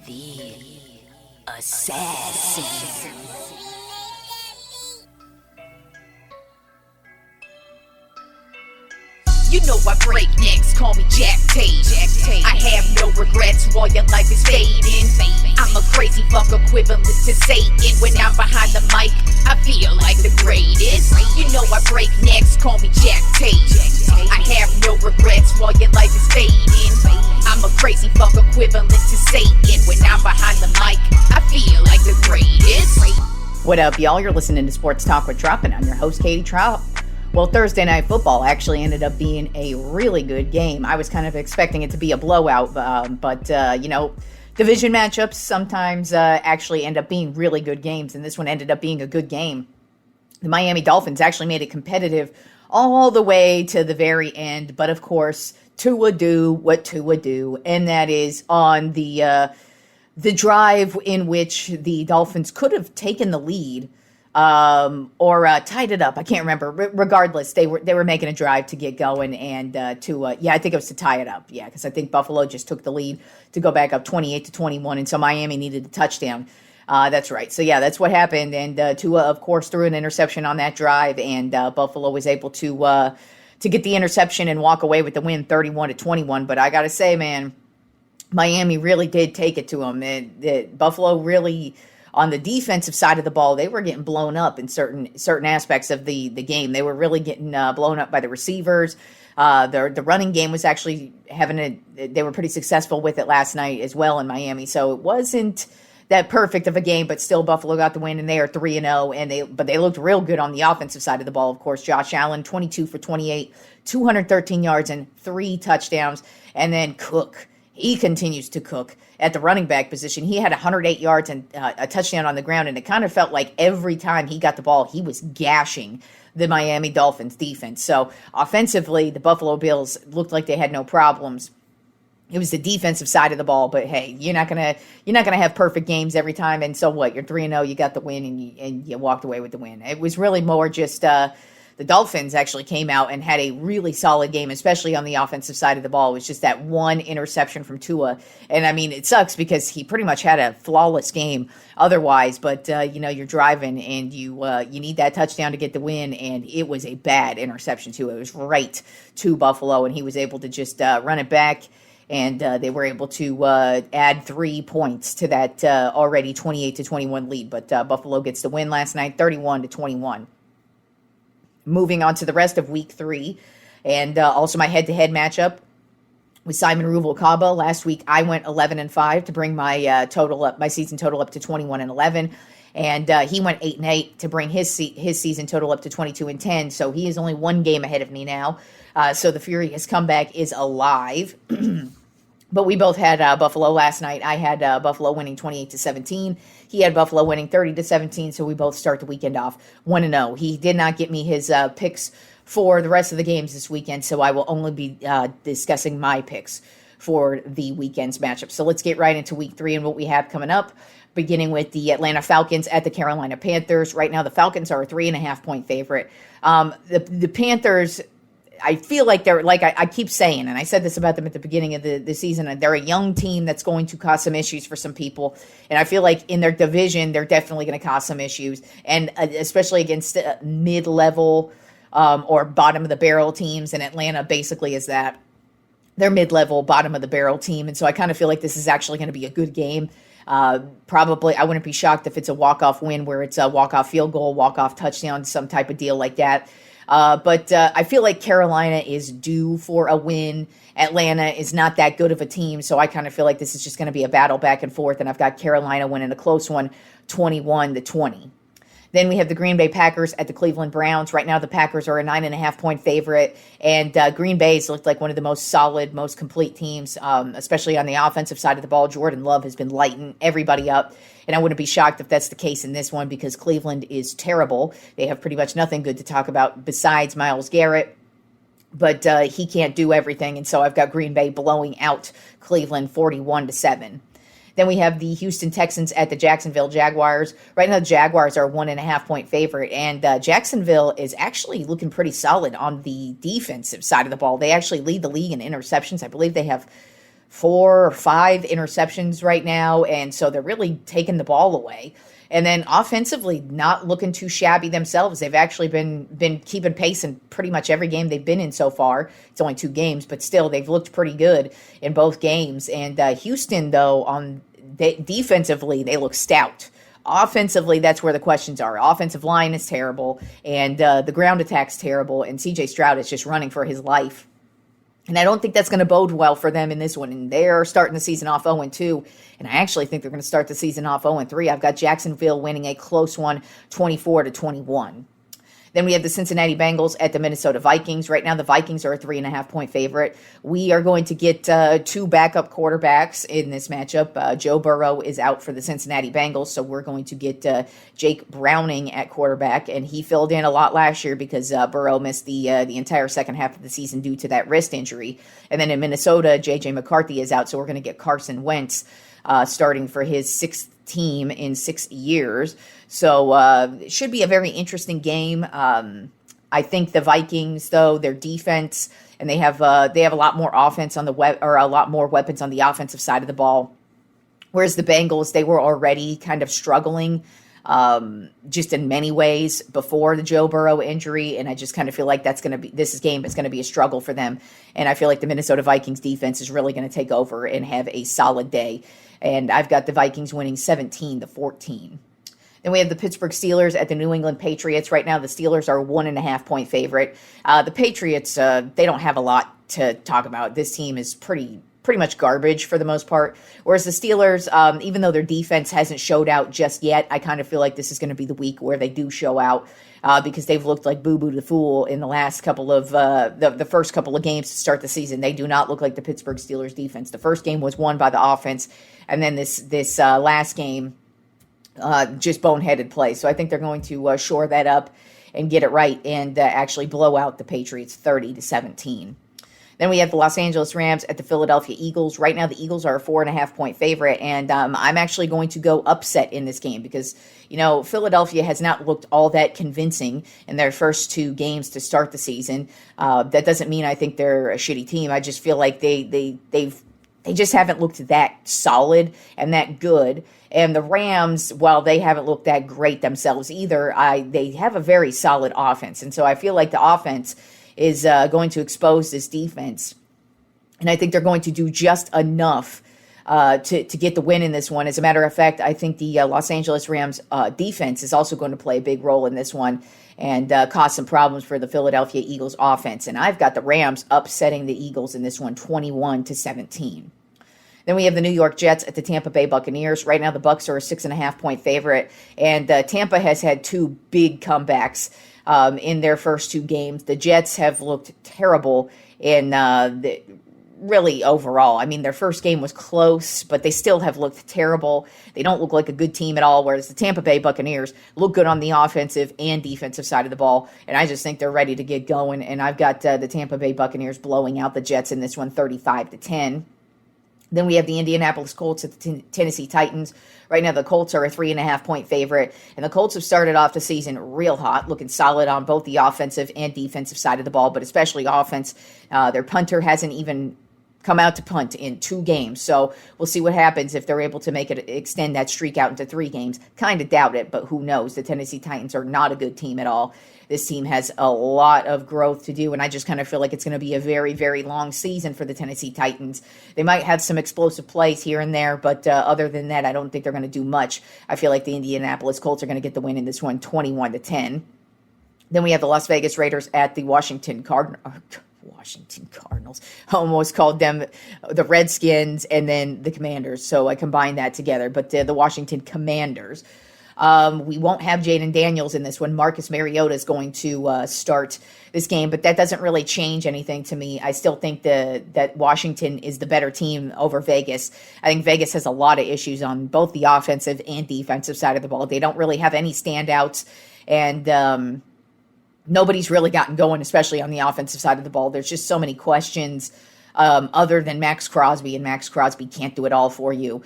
The assassin. You know I break necks, call me Jack Tate. I have no regrets while your life is fading. I'm a crazy fuck equivalent to Satan. When I'm behind the mic, I feel like the greatest. You know I break necks, call me Jack Tate. I have no regrets while your life is fading. I'm a crazy fuck equivalent to Satan. When I'm behind the mic, I feel like the greatest. What up, y'all? You're listening to Sports Talk with Tropp, and I'm your host, Katie Tropp. Well, Thursday Night Football actually ended up being a really good game. I was kind of expecting it to be a blowout, but division matchups sometimes actually end up being really good games, and this one ended up being a good game. The Miami Dolphins actually made it competitive all the way to the very end, but of course, Tua do what Tua do, and that is on the drive in which the Dolphins could have taken the lead or tied it up. I can't remember. Regardless, they were making a drive to get going and I think it was to tie it up. Yeah, because I think Buffalo just took the lead to go back up 28-21, and so Miami needed a touchdown. That's right. So yeah, that's what happened. And Tua, of course, threw an interception on that drive, and Buffalo was able to get the interception and walk away with the win, 31-21. But I gotta say, man, Miami really did take it to them. Buffalo really, on the defensive side of the ball, they were getting blown up in certain aspects of the game. They were really getting blown up by the receivers. The running game was actually they were pretty successful with it last night as well in Miami. So it wasn't that perfect of a game, but still Buffalo got the win, and they are 3-0, but they looked real good on the offensive side of the ball. Of course, Josh Allen, 22 for 28, 213 yards and 3 touchdowns. And then Cook, he continues to cook at the running back position. He had 108 yards and a touchdown on the ground, and it kind of felt like every time he got the ball, he was gashing the Miami Dolphins defense. So offensively, the Buffalo Bills looked like they had no problems. It was the defensive side of the ball, but hey, you're not gonna have perfect games every time. And so what? You're 3-0, you got the win, and you walked away with the win. It was really more just the Dolphins actually came out and had a really solid game, especially on the offensive side of the ball. It was just that one interception from Tua. And, I mean, it sucks because he pretty much had a flawless game otherwise. But, you're driving and you need that touchdown to get the win. And it was a bad interception, too. It was right to Buffalo, and he was able to just run it back. And they were able to add 3 points to that already 28-21 lead. But Buffalo gets the win last night, 31-21. Moving on to the rest of week 3, and also my head-to-head matchup with Simon Ruvalcaba. Last week I went 11-5 to bring my season total up to 21-11, and he went 8-8 to bring his season total up to 22-10. So he is only one game ahead of me now. So the Furious comeback is alive. But we both had Buffalo last night. I had Buffalo winning 28-17. He had Buffalo winning 30-17. So we both start the weekend off 1-0. He did not get me his picks for the rest of the games this weekend. So I will only be discussing my picks for the weekend's matchup. So let's get right into week 3 and what we have coming up. Beginning with the Atlanta Falcons at the Carolina Panthers. Right now the Falcons are a 3.5-point favorite. The Panthers, I feel like they're, like I keep saying, and I said this about them at the beginning of the season, they're a young team that's going to cause some issues for some people. And I feel like in their division, they're definitely going to cause some issues. And especially against mid-level or bottom-of-the-barrel teams. And Atlanta basically is that. They're mid-level, bottom-of-the-barrel team. And so I kind of feel like this is actually going to be a good game. Probably, I wouldn't be shocked if it's a walk-off win where it's a walk-off field goal, walk-off touchdown, some type of deal like that. But I feel like Carolina is due for a win. Atlanta is not that good of a team, so I kind of feel like this is just going to be a battle back and forth, and I've got Carolina winning a close one, 21-20. Then we have the Green Bay Packers at the Cleveland Browns. Right now the Packers are a 9.5-point favorite, and Green Bay's looked like one of the most solid, most complete teams, especially on the offensive side of the ball. Jordan Love has been lighting everybody up. And I wouldn't be shocked if that's the case in this one because Cleveland is terrible. They have pretty much nothing good to talk about besides Myles Garrett. But he can't do everything. And so I've got Green Bay blowing out Cleveland 41-7. Then we have the Houston Texans at the Jacksonville Jaguars. Right now, the Jaguars are a 1.5-point favorite. And Jacksonville is actually looking pretty solid on the defensive side of the ball. They actually lead the league in interceptions. I believe they have 4 or 5 interceptions right now, and so they're really taking the ball away. And then offensively, not looking too shabby themselves. They've actually been keeping pace in pretty much every game they've been in so far. It's only 2 games, but still, they've looked pretty good in both games. And Houston, though, defensively, they look stout. Offensively, that's where the questions are. Offensive line is terrible, and the ground attack's terrible, and C.J. Stroud is just running for his life. And I don't think that's going to bode well for them in this one. And they're starting the season off 0-2. And I actually think they're going to start the season off 0-3. I've got Jacksonville winning a close one, 24-21. Then we have the Cincinnati Bengals at the Minnesota Vikings. Right now, the Vikings are a 3.5-point favorite. We are going to get 2 backup quarterbacks in this matchup. Joe Burrow is out for the Cincinnati Bengals, so we're going to get Jake Browning at quarterback, and he filled in a lot last year because Burrow missed the entire second half of the season due to that wrist injury. And then in Minnesota, J.J. McCarthy is out, so we're going to get Carson Wentz starting for his 6th team in 6 years. So it should be a very interesting game. I think the Vikings, though, their defense, and they have a lot more offense on or a lot more weapons on the offensive side of the ball. Whereas the Bengals, they were already kind of struggling just in many ways before the Joe Burrow injury, and I just kind of feel like this game is going to be a struggle for them. And I feel like the Minnesota Vikings defense is really going to take over and have a solid day. And I've got the Vikings winning 17-14. Then we have the Pittsburgh Steelers at the New England Patriots. Right now, the Steelers are a 1.5-point favorite. The Patriots, they don't have a lot to talk about. This team is pretty much garbage for the most part. Whereas the Steelers, even though their defense hasn't showed out just yet, I kind of feel like this is going to be the week where they do show out because they've looked like Boo-Boo the Fool in the last couple of the first couple of games to start the season. They do not look like the Pittsburgh Steelers defense. The first game was won by the offense, and then this last game, just boneheaded play. So I think they're going to shore that up and get it right and actually blow out the Patriots 30-17. Then we have the Los Angeles Rams at the Philadelphia Eagles. Right now, the Eagles are a 4.5-point favorite, and I'm actually going to go upset in this game because, Philadelphia has not looked all that convincing in their first 2 games to start the season. That doesn't mean I think they're a shitty team. I just feel like they just haven't looked that solid and that good. And the Rams, while they haven't looked that great themselves either, they have a very solid offense. And so I feel like the offense is going to expose this defense. And I think they're going to do just enough to get the win in this one. As a matter of fact, I think the Los Angeles Rams defense is also going to play a big role in this one and cause some problems for the Philadelphia Eagles offense. And I've got the Rams upsetting the Eagles in this one 21-17. Then we have the New York Jets at the Tampa Bay Buccaneers. Right now, the Bucs are a 6.5-point favorite, and Tampa has had 2 big comebacks in their first 2 games. The Jets have looked terrible in really overall. I mean, their first game was close, but they still have looked terrible. They don't look like a good team at all, whereas the Tampa Bay Buccaneers look good on the offensive and defensive side of the ball, and I just think they're ready to get going, and I've got the Tampa Bay Buccaneers blowing out the Jets in this one 35-10. Then we have the Indianapolis Colts at the Tennessee Titans. Right now, the Colts are a 3.5-point favorite, and the Colts have started off the season real hot, looking solid on both the offensive and defensive side of the ball, but especially offense. Their punter hasn't even come out to punt in 2 games, so we'll see what happens if they're able to extend that streak out into 3 games. Kind of doubt it, but who knows? The Tennessee Titans are not a good team at all. This team has a lot of growth to do, and I just kind of feel like it's going to be a very, very long season for the Tennessee Titans. They might have some explosive plays here and there, but other than that, I don't think they're going to do much. I feel like the Indianapolis Colts are going to get the win in this one, 21-10. Then we have the Las Vegas Raiders at the Washington Cardinals. I almost called them the Redskins and then the Commanders, so I combined that together. But the Washington Commanders. We won't have Jaden Daniels in this one. Marcus Mariota is going to start this game, but that doesn't really change anything to me. I still think that Washington is the better team over Vegas. I think Vegas has a lot of issues on both the offensive and defensive side of the ball. They don't really have any standouts, and nobody's really gotten going, especially on the offensive side of the ball. There's just so many questions other than Max Crosby, and Max Crosby can't do it all for you.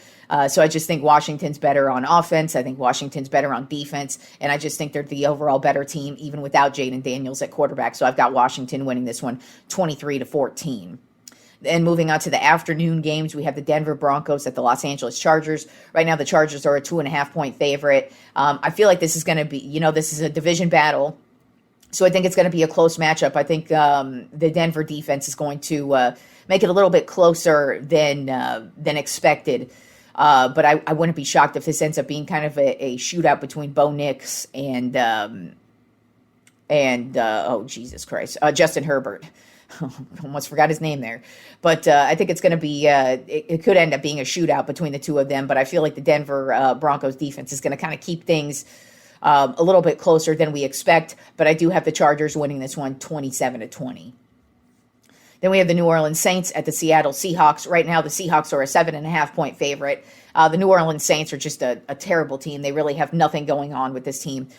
So I just think Washington's better on offense. I think Washington's better on defense, and I just think they're the overall better team, even without Jaden Daniels at quarterback. So I've got Washington winning this one 23-14. And moving on to the afternoon games, we have the Denver Broncos at the Los Angeles Chargers. Right now, the Chargers are a 2.5-point favorite. I feel like this is going to be, this is a division battle. So I think it's going to be a close matchup. I think the Denver defense is going to make it a little bit closer than expected. But I wouldn't be shocked if this ends up being kind of a shootout between Bo Nix and oh, Jesus Christ, Justin Herbert. Almost forgot his name there. But I think it's going to be, it could end up being a shootout between the two of them. But I feel like the Denver Broncos defense is going to kind of keep things a little bit closer than we expect. But I do have the Chargers winning this one 27-20. Then we have the New Orleans Saints at the Seattle Seahawks. Right now, the Seahawks are a 7.5-point favorite. The New Orleans Saints are just a terrible team. They really have nothing going on with this team.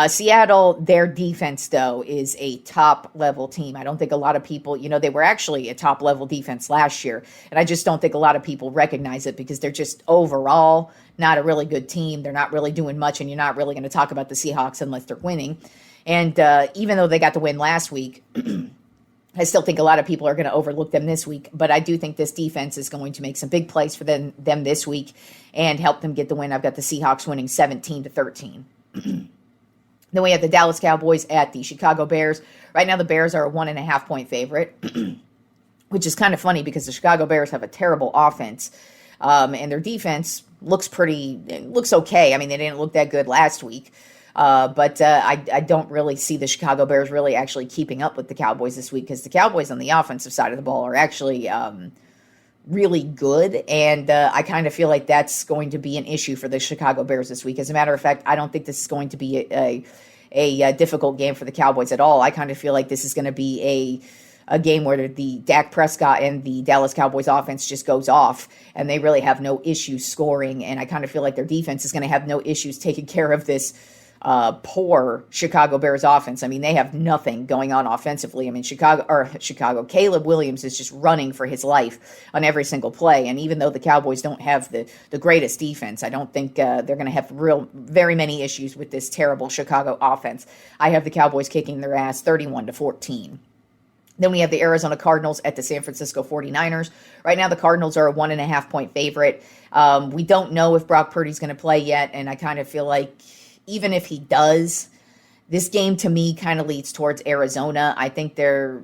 Seattle, their defense, though, is a top-level team. I don't think a lot of people, they were actually a top-level defense last year, and I just don't think a lot of people recognize it because they're just overall not a really good team. They're not really doing much, and you're not really going to talk about the Seahawks unless they're winning. And even though they got the win last week, I still think a lot of people are going to overlook them this week, but I do think this defense is going to make some big plays for them this week and help them get the win. I've got the Seahawks winning 17-13. Then we have the Dallas Cowboys at the Chicago Bears. Right now, the Bears are a 1.5-point favorite, which is kind of funny because the Chicago Bears have a terrible offense, and their defense looks okay. I mean, they didn't look that good last week. But I don't really see the Chicago Bears really actually keeping up with the Cowboys this week because the Cowboys on the offensive side of the ball are actually really good, and I kind of feel like that's going to be an issue for the Chicago Bears this week. As a matter of fact, I don't think this is going to be a difficult game for the Cowboys at all. I kind of feel like this is going to be a game where the Dak Prescott and the Dallas Cowboys offense just goes off, and they really have no issues scoring, and I kind of feel like their defense is going to have no issues taking care of this poor Chicago Bears offense. I mean, they have nothing going on offensively. I mean, Chicago, Caleb Williams is just running for his life on every single play. And even though the Cowboys don't have the greatest defense, I don't think they're going to have very many issues with this terrible Chicago offense. I have the Cowboys kicking their ass 31-14. Then we have the Arizona Cardinals at the San Francisco 49ers. Right now, the Cardinals are a 1.5-point favorite. We don't know if Brock Purdy's going to play yet, and I kind of feel like even if he does, this game to me kind of leads towards Arizona. I think they're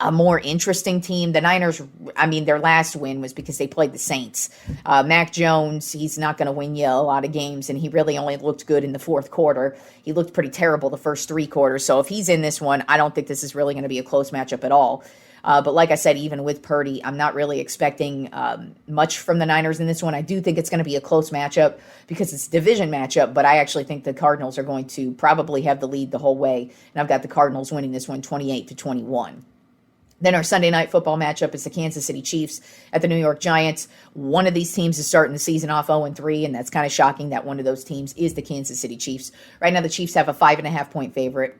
a more interesting team. The Niners, their last win was because they played the Saints. Mac Jones, he's not going to win you a lot of games, and he really only looked good in the fourth quarter. He looked pretty terrible the first three quarters. So if he's in this one, I don't think this is really going to be a close matchup at all. But like I said, even with Purdy, I'm not really expecting much from the Niners in this one. I do think it's going to be a close matchup because it's a division matchup, but I actually think the Cardinals are going to probably have the lead the whole way, and I've got the Cardinals winning this one 28-21. Then our Sunday night football matchup is the Kansas City Chiefs at the New York Giants. One of these teams is starting the season off 0-3, and that's kind of shocking that one of those teams is the Kansas City Chiefs. Right now, the Chiefs have a 5.5-point favorite.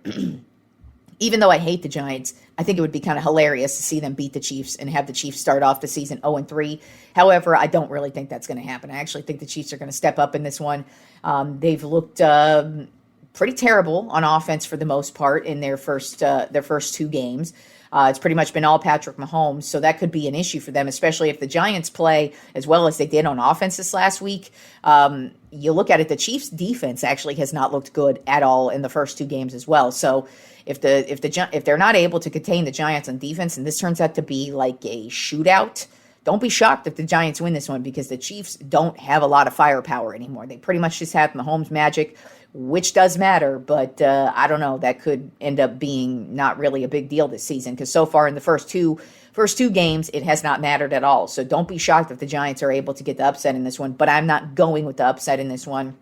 Even though I hate the Giants, I think it would be kind of hilarious to see them beat the Chiefs and have the Chiefs start off the season 0-3. However, I don't really think that's going to happen. I actually think the Chiefs are going to step up in this one. They've looked pretty terrible on offense for the most part in their first two games. It's pretty much been all Patrick Mahomes, so that could be an issue for them, especially if the Giants play as well as they did on offense this last week. You look at it, the Chiefs' defense actually has not looked good at all in the first two games as well. So if they're not able to contain the Giants on defense, and this turns out to be like a shootout, don't be shocked if the Giants win this one because the Chiefs don't have a lot of firepower anymore. They pretty much just have Mahomes magic, which does matter, but I don't know. That could end up being not really a big deal this season because so far in the first two games, it has not mattered at all. So don't be shocked if the Giants are able to get the upset in this one, but I'm not going with the upset in this one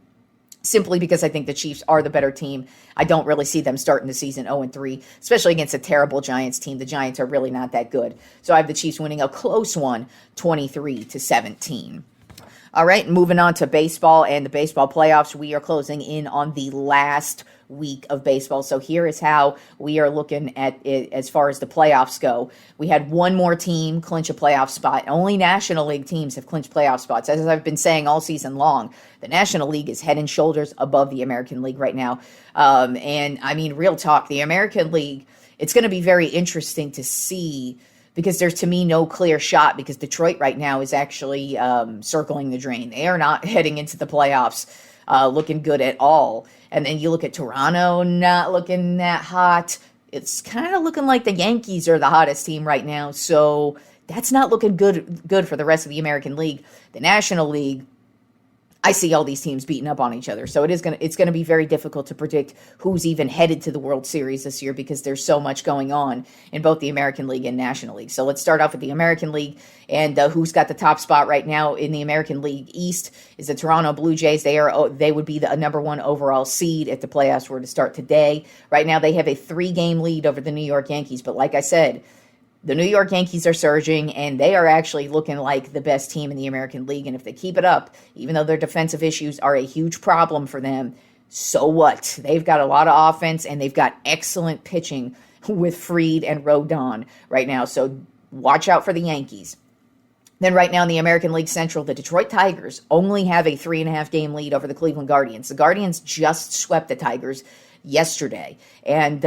simply because I think the Chiefs are the better team. I don't really see them starting the season 0-3, especially against a terrible Giants team. The Giants are really not that good. So I have the Chiefs winning a close one, 23-17. All right, moving on to baseball and the baseball playoffs. We are closing in on the last week of baseball. So here is how we are looking at it as far as the playoffs go. We had one more team clinch a playoff spot. Only National League teams have clinched playoff spots. As I've been saying all season long, the National League is head and shoulders above the American League right now. And I mean, real talk, the American League, it's going to be very interesting to see because there's, to me, no clear shot, because Detroit right now is actually circling the drain. They are not heading into the playoffs looking good at all. And then you look at Toronto, not looking that hot. It's kind of looking like the Yankees are the hottest team right now. So that's not looking good for the rest of the American League. The National League, I see all these teams beating up on each other. So it's gonna be very difficult to predict who's even headed to the World Series this year, because there's so much going on in both the American League and National League. So let's start off with the American League, and who's got the top spot right now in the American League East is the Toronto Blue Jays. They would be the number one overall seed if the playoffs were to start today. Right now they have a 3-game lead over the New York Yankees, but like I said, the New York Yankees are surging, and they are actually looking like the best team in the American League. And if they keep it up, even though their defensive issues are a huge problem for them, so what? They've got a lot of offense, and they've got excellent pitching with Fried and Rodon right now. So watch out for the Yankees. Then right now in the American League Central, the Detroit Tigers only have a 3.5-game lead over the Cleveland Guardians. The Guardians just swept the Tigers yesterday, and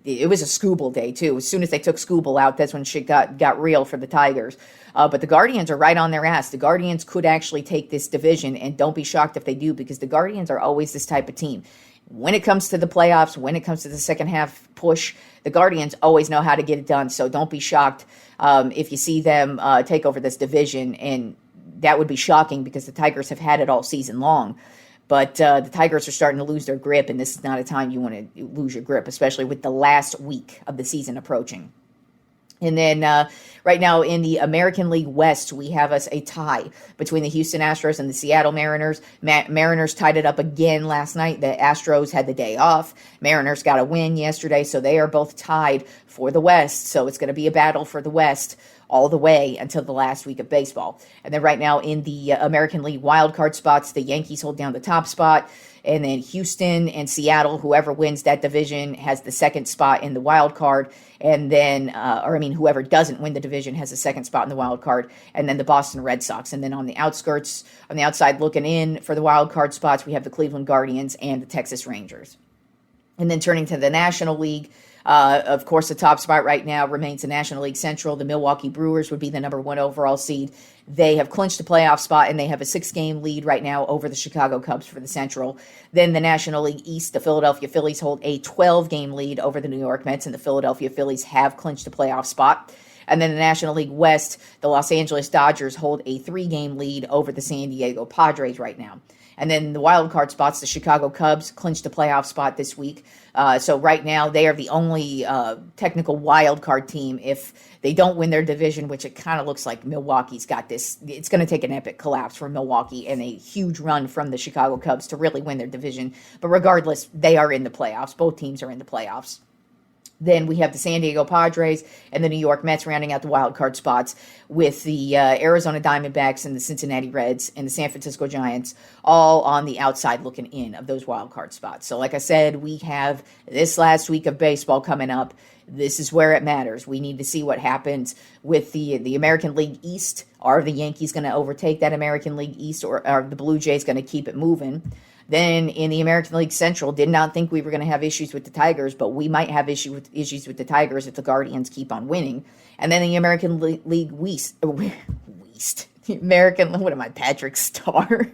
it was a Scooble day too. As soon as they took Scooble out, that's when shit got real for the Tigers. But the Guardians are right on their ass. The Guardians could actually take this division, and don't be shocked if they do, because the Guardians are always this type of team. When it comes to the playoffs, when it comes to the second half push, the Guardians always know how to get it done. So don't be shocked if you see them take over this division, and that would be shocking because the Tigers have had it all season long. But the Tigers are starting to lose their grip, and this is not a time you want to lose your grip, especially with the last week of the season approaching. And then right now in the American League West, we have us a tie between the Houston Astros and the Seattle Mariners. Mariners tied it up again last night. The Astros had the day off. Mariners got a win yesterday, so they are both tied for the West. So it's going to be a battle for the West all the way until the last week of baseball. And then right now in the American League wildcard spots, the Yankees hold down the top spot. And then Houston and Seattle, whoever wins that division has the second spot in the wild card. And then, whoever doesn't win the division has the second spot in the wild card. And then the Boston Red Sox. And then on the outskirts, on the outside looking in for the wild card spots, we have the Cleveland Guardians and the Texas Rangers. And then turning to the National League, of course, the top spot right now remains the National League Central. The Milwaukee Brewers would be the number one overall seed. They have clinched the playoff spot, and they have a 6-game lead right now over the Chicago Cubs for the Central. Then the National League East, the Philadelphia Phillies hold a 12-game lead over the New York Mets, and the Philadelphia Phillies have clinched the playoff spot. And then the National League West, the Los Angeles Dodgers hold a 3-game lead over the San Diego Padres right now. And then the wild card spots, the Chicago Cubs clinched the playoff spot this week. So right now they are the only technical wild card team. If they don't win their division, which it kind of looks like Milwaukee's got this, it's going to take an epic collapse for Milwaukee and a huge run from the Chicago Cubs to really win their division. But regardless, they are in the playoffs. Both teams are in the playoffs. Then we have the San Diego Padres and the New York Mets rounding out the wild card spots, with the Arizona Diamondbacks and the Cincinnati Reds and the San Francisco Giants all on the outside looking in of those wild card spots. So like I said, we have this last week of baseball coming up. This is where it matters. We need to see what happens with the American League East. Are the Yankees going to overtake that American League East, or are the Blue Jays going to keep it moving? Then in the American League Central, did not think we were going to have issues with the Tigers, but we might have issues with the Tigers if the Guardians keep on winning. And then the American League West, the American, what am I, Patrick Star?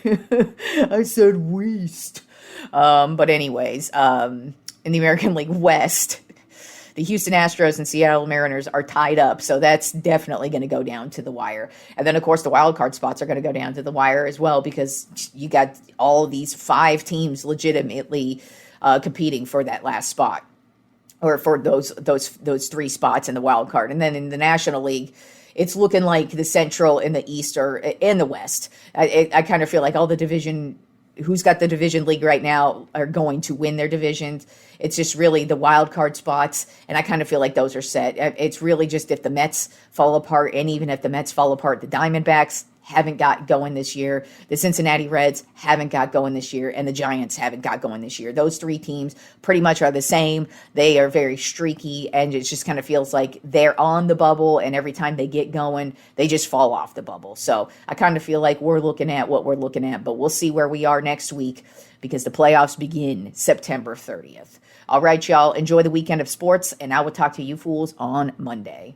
I said West. But anyways, in the American League West, the Houston Astros and Seattle Mariners are tied up, so that's definitely going to go down to the wire. And then, of course, the wild card spots are going to go down to the wire as well, because you got all these 5 teams legitimately competing for that last spot, or for those 3 spots in the wild card. And then in the National League, it's looking like the Central and the East are in the West. I kind of feel like all the division, who's got the division league right now, are going to win their divisions. It's just really the wild card spots, and I kind of feel like those are set. It's really just if the Mets fall apart, and even if the Mets fall apart, the Diamondbacks haven't got going this year, the Cincinnati Reds haven't got going this year, and the Giants haven't got going this year. Those 3 teams pretty much are the same. They are very streaky, and it just kind of feels like they're on the bubble, and every time they get going, they just fall off the bubble. So I kind of feel like we're looking at what we're looking at, but we'll see where we are next week, because the playoffs begin September 30th. All right, y'all, enjoy the weekend of sports, and I will talk to you fools on Monday.